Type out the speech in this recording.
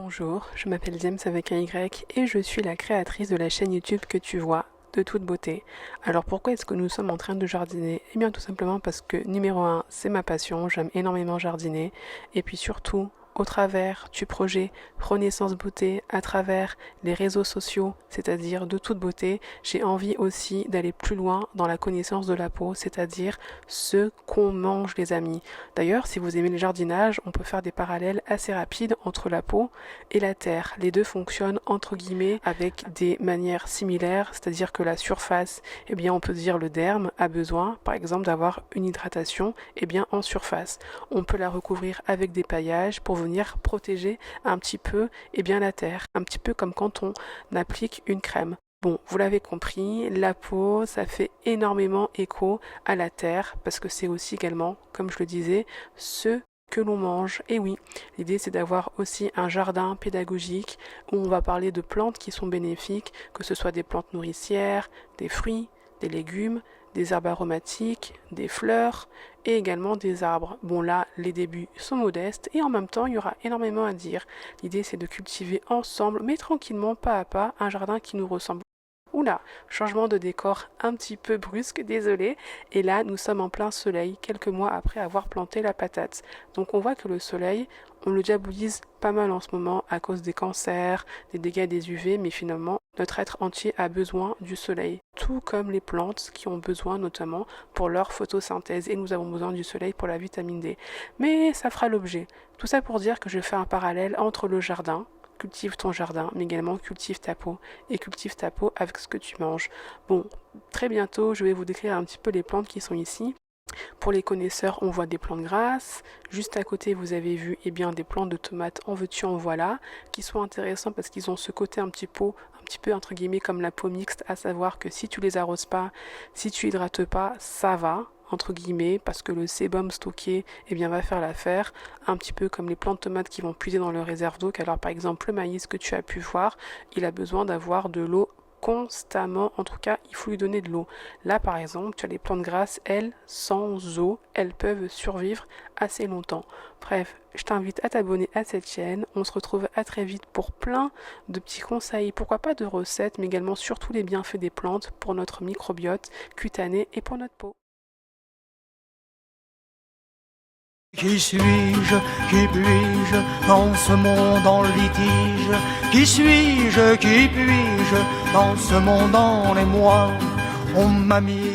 Bonjour, je m'appelle James avec un Y et je suis la créatrice de la chaîne YouTube que tu vois, de toute beauté. Alors pourquoi est-ce que nous sommes en train de jardiner? Eh bien tout simplement parce que numéro 1, c'est ma passion, j'aime énormément jardiner. Et puis surtout, au travers du projet Renaissance Beauté, à travers les réseaux sociaux, c'est-à-dire de toute beauté, j'ai envie aussi d'aller plus loin dans la connaissance de la peau, c'est-à-dire ce qu'on mange les amis. D'ailleurs, si vous aimez le jardinage, on peut faire des parallèles assez rapides entre la peau et la terre. Les deux fonctionnent entre guillemets avec des manières similaires, c'est-à-dire que la surface, eh bien on peut dire le derme a besoin par exemple d'avoir une hydratation en surface. On peut la recouvrir avec des paillages pour venir protéger un petit peu la terre, un petit peu comme quand on applique une crème. Bon, vous l'avez compris, la peau, ça fait énormément écho à la terre parce que c'est aussi également, comme je le disais, ce que l'on mange. Et oui, l'idée c'est d'avoir aussi un jardin pédagogique où on va parler de plantes qui sont bénéfiques, que ce soit des plantes nourricières, des fruits, des légumes, des herbes aromatiques, des fleurs et également des arbres. Bon là, les débuts sont modestes et en même temps, il y aura énormément à dire. L'idée c'est de cultiver ensemble, mais tranquillement, pas à pas, un jardin qui nous ressemble. Oula, changement de décor un petit peu brusque, désolé. Et là, nous sommes en plein soleil, quelques mois après avoir planté la patate. Donc on voit que le soleil, on le diabolise pas mal en ce moment à cause des cancers, des dégâts des UV, mais finalement, notre être entier a besoin du soleil. Tout comme les plantes qui ont besoin notamment pour leur photosynthèse. Et nous avons besoin du soleil pour la vitamine D. Mais ça fera l'objet. Tout ça pour dire que je fais un parallèle entre le jardin, cultive ton jardin, mais également cultive ta peau, et cultive ta peau avec ce que tu manges. Bon, très bientôt, je vais vous décrire un petit peu les plantes qui sont ici. Pour les connaisseurs, on voit des plantes grasses. Juste à côté, vous avez vu des plantes de tomates en veux-tu, en voilà, qui sont intéressants parce qu'ils ont ce côté un petit peu entre guillemets comme la peau mixte, à savoir que si tu les arroses pas, si tu hydrates pas, ça va entre guillemets, parce que le sébum stocké va faire l'affaire, un petit peu comme les plantes de tomates qui vont puiser dans leur réserve d'eau. Alors par exemple le maïs que tu as pu voir, il a besoin d'avoir de l'eau constamment, en tout cas il faut lui donner de l'eau. Là par exemple tu as les plantes grasses, elles sans eau, elles peuvent survivre assez longtemps. Bref, je t'invite à t'abonner à cette chaîne, on se retrouve à très vite pour plein de petits conseils, pourquoi pas de recettes, mais également surtout les bienfaits des plantes pour notre microbiote cutané et pour notre peau. Qui suis-je, qui puis-je dans ce monde en litige? Qui suis-je, qui puis-je dans ce monde en émoi? On m'a mis